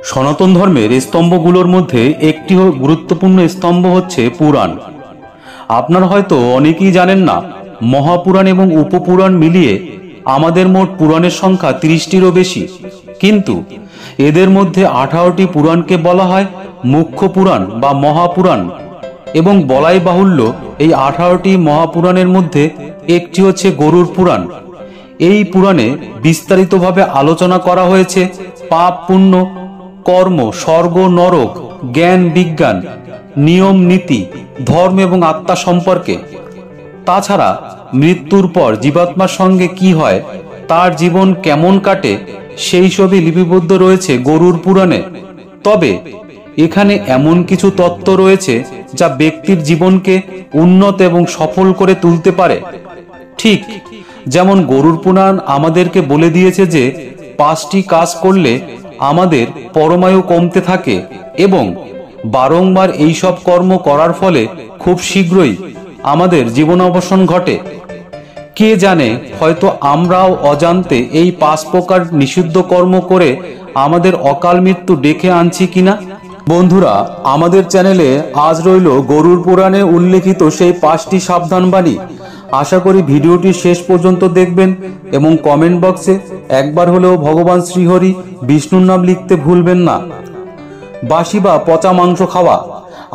সনাতন ধর্মের স্তম্ভগুলোর মধ্যে একটি গুরুত্বপূর্ণ স্তম্ভ হচ্ছে পুরাণ। আপনারা হয়তো অনেকেই জানেন না, মহাপুরাণ এবং উপপুরাণ মিলিয়ে আমাদের মোট পুরাণের সংখ্যা 30টিরও বেশি। কিন্তু এদের মধ্যে 18টি পুরাণকে বলা হয় মুখ্য পুরাণ বা মহাপুরাণ, এবং বলাই বাহুল্য এই 18টি মহাপুরাণের মধ্যে একটি হচ্ছে গরুড় পুরাণ। এই পুরাণে বিস্তারিতভাবে আলোচনা করা হয়েছে পাপ পুণ্য, কর্ম, স্বর্গ নরক, জ্ঞান বিজ্ঞান, নিয়ম নীতি, ধর্ম এবং আত্মা সম্পর্কে। তাছাড়া মৃত্যুর পর জীবাত্মার সঙ্গে কি হয়, তার জীবন কেমন কাটে, সেই সবই লিপিবদ্ধ রয়েছে গরুড় পুরাণে। তবে এখানে এমন কিছু তত্ত্ব রয়েছে যা ব্যক্তির জীবনকে উন্নত এবং সফল করে তুলতে পারে। ঠিক যেমন গরুড় পুরাণ আমাদেরকে বলে দিয়েছে যে 5টি কাজ করলে আমাদের পরমায়ু কমতে থাকে এবং বারংবার এই সব কর্ম করার ফলে খুব শীঘ্রই আমাদের জীবনাবসান ঘটে। কে জানে, হয়তো আমরাও অজান্তে এই 5 প্রকার নিষিদ্ধ কর্ম করে আমাদের অকাল মৃত্যু ডেকে আনছি কিনা। বন্ধুরা, আমাদের চ্যানেলে আজ রইল গরুড় পুরাণে উল্লেখিত সেই 5টি সাবধানবাণী। আশা করি ভিডিওটি শেষ পর্যন্ত দেখবেন এবং কমেন্ট বক্সে একবার হলেও ভগবান শ্রীহরি বিষ্ণুর নাম লিখতে ভুলবেন না। বাসি বা পচা মাংস খাওয়া।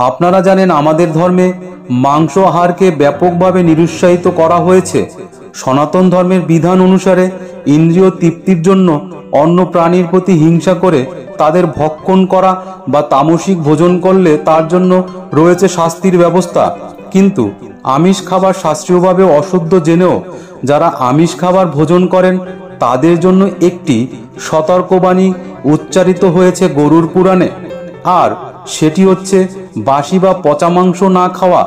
আপনারা জানেন, আমাদের ধর্মে মাংস আহারকে ব্যাপকভাবে নিরুৎসাহিত করা হয়েছে। সনাতন ধর্মের বিধান অনুসারে ইন্দ্রিয় তৃপ্তির জন্য অন্য প্রাণীর প্রতি হিংসা করে তাদের ভক্ষণ করা বা তামসিক ভোজন করলে তার জন্য রয়েছে শাস্তির ব্যবস্থা। কিন্তু আমিষ খাবার শাস্ত্রীয়ভাবে অশুদ্ধ জেনেও যারা আমিষ খাবার ভোজন করেন তাদের জন্য একটি সতর্কবাণী উচ্চারিত হয়েছে গরুড় পুরাণে, আর সেটি হচ্ছে বাসি বা পচা মাংস না খাওয়া।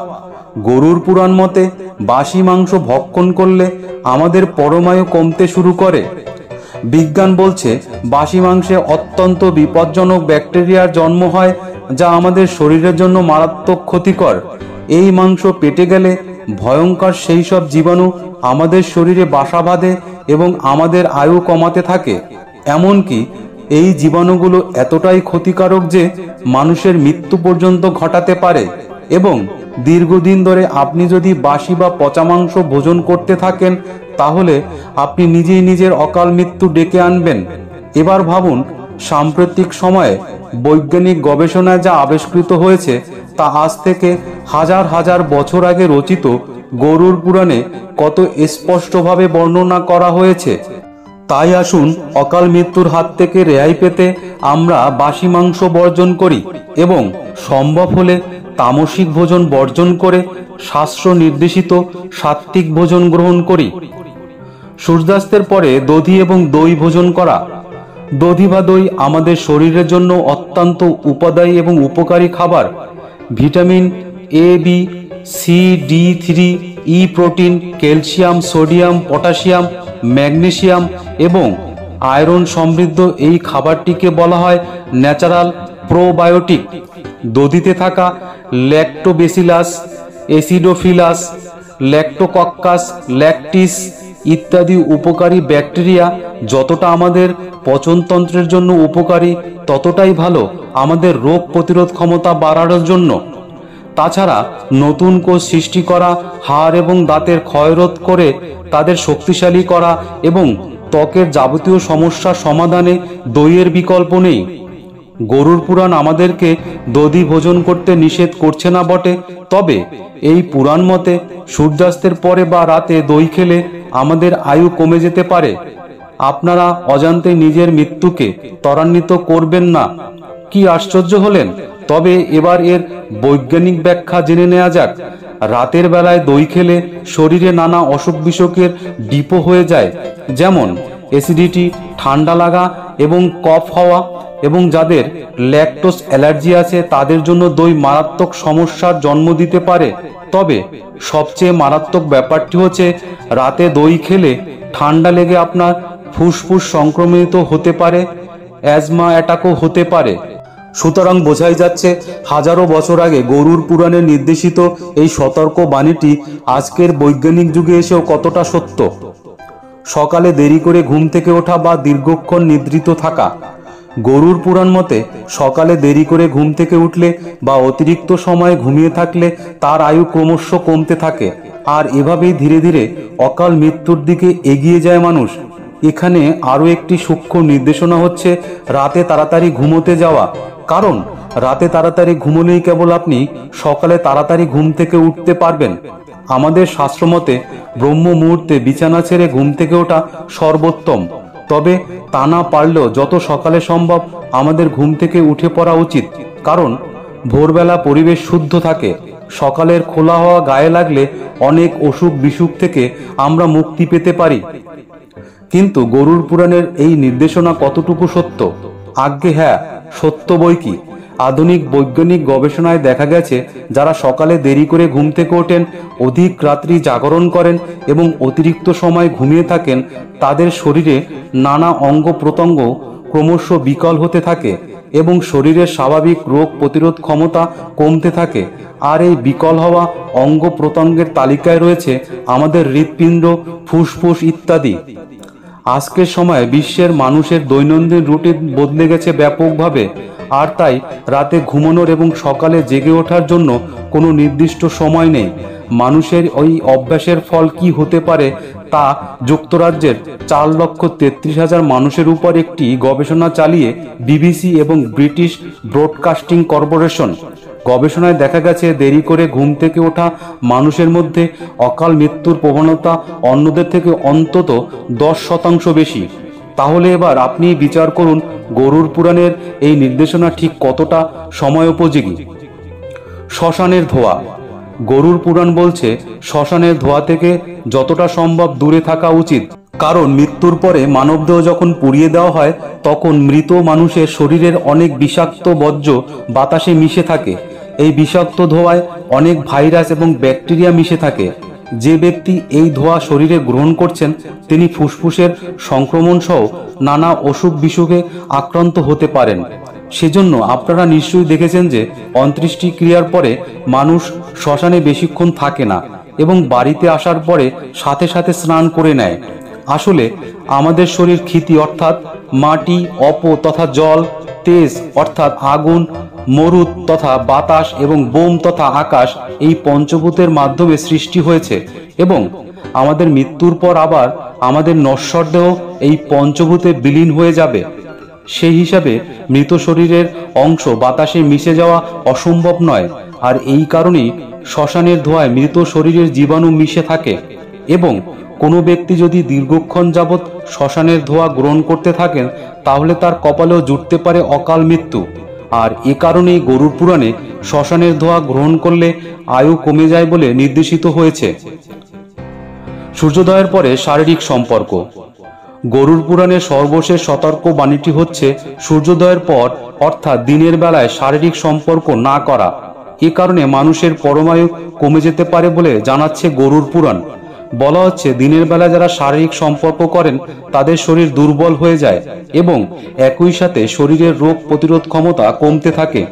গরুড় পুরাণ মতে বাসি মাংস ভক্ষণ করলে আমাদের পরমায়ু কমতে শুরু করে। বিজ্ঞান বলছে বাসি মাংসে অত্যন্ত বিপজ্জনক ব্যাকটেরিয়ার জন্ম হয়, যা আমাদের শরীরের জন্য মারাত্মক ক্ষতিকর। এই মাংস পেটে গেলে ভয়ঙ্কর সেই সব জীবাণু আমাদের শরীরে বাসা বাঁধে এবং আমাদের আয়ু কমাতে থাকে। এমনকি এই জীবাণুগুলো এতটাই ক্ষতিকারক যে মানুষের মৃত্যু পর্যন্ত ঘটাতে পারে। এবং দীর্ঘদিন ধরে আপনি যদি বাসি বা পচা মাংস ভোজন করতে থাকেন তাহলে আপনি নিজেই নিজের অকাল মৃত্যু ডেকে আনবেন। এবার ভাবুন, সাম্প্রতিক সময়ে বৈজ্ঞানিক গবেষণায় যা আবিষ্কৃত হয়েছে তা আজ থেকে হাজার হাজার বছর আগে রচিত গরুড় পুরাণে কত স্পষ্টভাবে বর্ণনা করা হয়েছে। তাই আসুন, অকাল মৃত্যুর হাত থেকে রেহাই পেতে আমরা বাসি মাংস বর্জন করি এবং সম্ভব হলে তামসিক ভোজন বর্জন করে শাস্ত্র নির্দেশিত সাত্ত্বিক ভোজন গ্রহণ করি। সূর্যাস্তের পরে দধি এবং দই ভোজন করা। দধি বা দই আমাদের শরীরের জন্য অত্যন্ত উপাদায়ী এবং উপকারী খাবার। Vitamin A, B, C, D three, E protein, calcium, sodium, potassium, magnesium এবং আয়রন সমৃদ্ধ এই খাবারটিকে বলা হয় ন্যাচারাল প্রোবায়োটিক। দধিতে থাকা ল্যাক্টোবেসিলাস, অ্যাসিডোফিলাস, ল্যাক্টোকক্কাস, ল্যাকটিস ইত্যাদি উপকারী ব্যাকটেরিয়া যতটা আমাদের পচনতন্ত্রের জন্য উপকারী ততটাই ভালো আমাদের রোগ প্রতিরোধ ক্ষমতা বাড়ানোর জন্য। তাছাড়া নতুন কোষ সৃষ্টি করা, হাড় এবং দাঁতের ক্ষয়রোধ করে তাদের শক্তিশালী করা এবং ত্বকের যাবতীয় সমস্যার সমাধানে দইয়ের বিকল্প নেই। গরুড় পুরাণ আমাদেরকে দধি ভোজন করতে নিষেধ করছে না বটে, তবে এই পুরাণ মতে সূর্যাস্তের পরে বা রাতে দই খেলে আমাদের আয়ু কমে যেতে পারে। আপনারা অজান্তে নিজের মৃত্যুকে ত্বরান্বিত করবেন না। কি আশ্চর্য হলেন! তবে এবার এর বৈজ্ঞানিক ব্যাখ্যা জেনে নেওয়া যাক। রাতের বেলায় দই খেলে শরীরে নানা অসুখ বিসুখের ডিপো হয়ে যায়, যেমন অ্যাসিডিটি, ঠান্ডা লাগা এবং কফ হওয়া। এবং যাদের ল্যাকটোজ অ্যালার্জি আছে তাদের জন্য দই মারাত্মক সমস্যার জন্ম দিতে পারে। তবে সবচেয়ে মারাত্মক ব্যাপারটি হচ্ছে রাতে দই খেলে ঠান্ডা লেগে আপনার ফুসফুস সংক্রমিত হতে পারে, অ্যাজমা অ্যাটাকও হতে পারে। সুতরাং বোঝাই যাচ্ছে হাজারো বছর আগে গরুড় পুরাণে নির্দেশিত এই সতর্ক বাণীটি আজকের বৈজ্ঞানিক যুগে এসেও কতটা সত্য। সকালে দেরি করে ঘুম থেকে ওঠা বা দীর্ঘক্ষণ নিদ্রিত থাকা, গরুর পুরাণ মতে সকালে দেরি করে ঘুম থেকে উঠলে বা অতিরিক্ত সময় ঘুমিয়ে থাকলে তার আয়ু ক্রমশ কমতে থাকে, আর এভাবেই ধীরে ধীরে অকাল মৃত্যুর দিকে এগিয়ে যায় মানুষ। এখানে আরও একটি সূক্ষ্ম নির্দেশনা হচ্ছে রাতে তাড়াতাড়ি ঘুমোতে যাওয়া। কারণ রাতে তাড়াতাড়ি ঘুমোলেই কেবল আপনি সকালে তাড়াতাড়ি ঘুম থেকে উঠতে পারবেন। আমাদের শাস্ত্রমতে ব্রহ্ম মুহূর্তে বিছানা ছেড়ে ঘুম থেকে ওঠা সর্বোত্তম। তবে তা না পারলেও যত সকালে সম্ভব আমাদের ঘুম থেকে উঠে পড়া উচিত। কারণ ভোরবেলা পরিবেশ শুদ্ধ থাকে, সকালের খোলা হওয়া গায়ে লাগলে অনেক অসুখ বিসুখ থেকে আমরা মুক্তি পেতে পারি। কিন্তু গরুর পুরাণের এই নির্দেশনা কতটুকু সত্য? আজ্ঞে হ্যাঁ, সত্য বই কি। আধুনিক বৈজ্ঞানিক গবেষণায় দেখা গেছে, যারা সকালে দেরি করে ঘুম থেকে ওঠেন, অধিক রাত্রি জাগরণ করেন এবং অতিরিক্ত সময় ঘুমিয়ে থাকেন, তাদের শরীরে নানা অঙ্গ প্রত্যঙ্গ ক্রমশ বিকল হতে থাকে এবং শরীরের স্বাভাবিক রোগ প্রতিরোধ ক্ষমতা কমতে থাকে। আর এই বিকল হওয়া অঙ্গ প্রত্যঙ্গের তালিকায় রয়েছে আমাদের হৃৎপিণ্ড, ফুসফুস ইত্যাদি। আজকের সময়ে বিশ্বের মানুষের দৈনন্দিন রুটিন বদলে গেছে ব্যাপকভাবে, আর তাই রাতে ঘুমানোর এবং সকালে জেগে ওঠার জন্য কোনো নির্দিষ্ট সময় নেই। মানুষের ওই অভ্যাসের ফল কি হতে পারে তা যুক্তরাজ্যের 4,33,000 মানুষের উপর একটি গবেষণা চালিয়ে বিবিসি এবং ব্রিটিশ ব্রডকাস্টিং কর্পোরেশন। গবেষণায় দেখা গেছে, দেরি করে ঘুম থেকে ওঠা মানুষের মধ্যে অকাল মৃত্যুর প্রবণতা অন্যদের থেকে অন্তত 10% বেশি। তাহলে এবার আপনি বিচার করুন, গরুর পুরাণের এই নির্দেশনা ঠিক কতটা সময়োপযোগী। শ্মশানের ধোঁয়া। গরুর পুরাণ বলছে শ্মশানের ধোঁয়া থেকে যতটা সম্ভব দূরে থাকা উচিত। কারণ মৃত্যুর পরে মানবদেহ যখন পুড়িয়ে দেওয়া হয়, তখন মৃত মানুষের শরীরের অনেক বিষাক্ত বর্জ্য বাতাসে মিশে থাকে। এই বিষাক্ত ধোঁয়ায় অনেক ভাইরাস এবং ব্যাকটেরিয়া মিশে থাকে। যে ব্যক্তি এই ধোঁয়া শরীরে গ্রহণ করছেন, তিনি ফুসফুসের সংক্রমণ সহ নানা অসুখ বিসুখে আক্রান্ত হতে পারেন। সেজন্য আপনারা নিশ্চয়ই দেখেছেন যে অন্ত্যেষ্টি ক্রিয়ার পরে মানুষ শ্মশানে বেশিক্ষণ থাকে না এবং বাড়িতে আসার পরে সাথে সাথে স্নান করে নেয়। আসলে আমাদের শরীর ক্ষিতি অর্থাৎ মাটি, অপ তথা জল, তেজ অর্থাৎ আগুন, মরুত তথা বাতাস এবং বোম তথা আকাশ, এই পঞ্চভূতের মাধ্যমে সৃষ্টি হয়েছে এবং আমাদের মৃত্যুর পর আবার আমাদের নশ্বর দেহ এই পঞ্চভূতে বিলীন হয়ে যাবে। সেই হিসাবে মৃত শরীরের অংশ বাতাসে মিশে যাওয়া অসম্ভব নয়। আর এই কারণেই শ্মশানের ধোঁয়ায় মৃত শরীরের জীবাণু মিশে থাকে এবং কোনো ব্যক্তি যদি দীর্ঘক্ষণ যাবৎ শ্মশানের ধোঁয়া গ্রহণ করতে থাকেন, তাহলে তার কপালেও জুটতে পারে অকাল মৃত্যু। আর এ কারণেই গরুর পুরাণে শ্মশানের ধোঁয়া গ্রহণ করলে আয়ু কমে যায় বলে নির্দেশিত হয়েছে। সূর্যোদয়ের পরে শারীরিক সম্পর্ক। গরুর পুরাণের সর্বশেষ সতর্ক বাণীটি হচ্ছে সূর্যোদয়ের পর অর্থাৎ দিনের বেলায় শারীরিক সম্পর্ক না করা। এ কারণে মানুষের পরমায়ু কমে যেতে পারে বলে জানাচ্ছে গরুর পুরাণ। বলা হচ্ছে, দিনের বেলা যারা শারীরিক সম্পর্ক করেন তাদের শরীর দুর্বল হয়ে যায় এবং একই সাথে শরীরের রোগ প্রতিরোধ ক্ষমতা কমতে থাকে।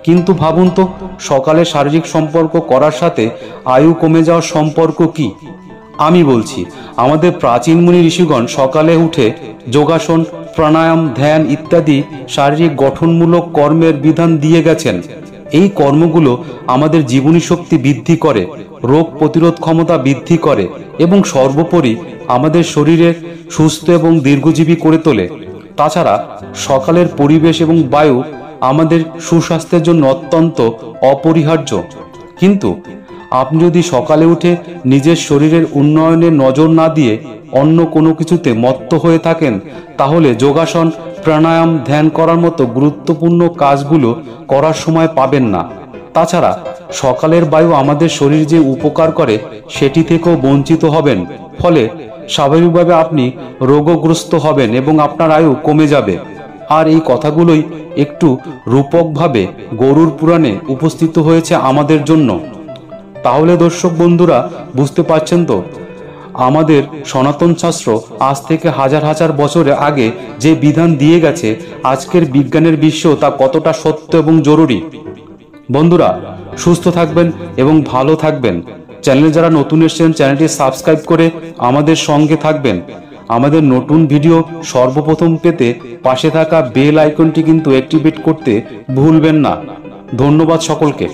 কিন্তু ভাবুন তো, সকালে শারীরিক সম্পর্ক করার সাথে আয়ু কমে যাওয়ার সম্পর্ক কি? আমি বলছি, আমাদের প্রাচীন মুনি ঋষিগণ সকালে উঠে যোগাসন, প্রাণায়াম, ধ্যান ইত্যাদি শারীরিক গঠনমূলক কর্মের বিধান দিয়ে গেছেন। এই কর্মগুলো আমাদের জীবনী শক্তি বৃদ্ধি করে, রোগ প্রতিরোধ ক্ষমতা বৃদ্ধি করে এবং সর্বোপরি আমাদের শরীরে সুস্থ এবং দীর্ঘজীবী করে তোলে। তাছাড়া সকালের পরিবেশ এবং বায়ু আমাদের সুস্বাস্থ্যের জন্য অত্যন্ত অপরিহার্য। কিন্তু আপনি যদি সকালে উঠে নিজের শরীরের উন্নয়নে নজর না দিয়ে অন্য কোনো কিছুতে মত্ত হয়ে থাকেন, তাহলে যোগাসন, প্রাণায়াম, ধ্যান করার মতো গুরুত্বপূর্ণ কাজগুলো করার সময় পাবেন না। তাছাড়া সকালের বায়ু আমাদের শরীর যে উপকার করে সেটি থেকেও বঞ্চিত হবেন। ফলে স্বাভাবিকভাবে আপনি রোগগ্রস্ত হবেন এবং আপনার আয়ু কমে যাবে। আর এই কথাগুলোই একটু রূপকভাবে গরুর পুরাণে উপস্থিত হয়েছে আমাদের জন্য। তাহলে দর্শক বন্ধুরা, বুঝতে পারছেন তো, আমাদের সনাতন শাস্ত্র আজ থেকে হাজার হাজার বছরের আগে যে বিধান দিয়ে গেছে, আজকের বিজ্ঞানের বিশ্ব তা কতটা সত্য এবং জরুরি। বন্ধুরা, সুস্থ থাকবেন এবং ভালো থাকবেন। চ্যানেলে যারা নতুন এসেছেন, চ্যানেলটি সাবস্ক্রাইব করে আমাদের সঙ্গে থাকবেন। আমাদের নতুন ভিডিও সর্বপ্রথম পেতে পাশে থাকা বেল আইকনটি কিন্তু অ্যাক্টিভেট করতে ভুলবেন না। ধন্যবাদ সকলকে।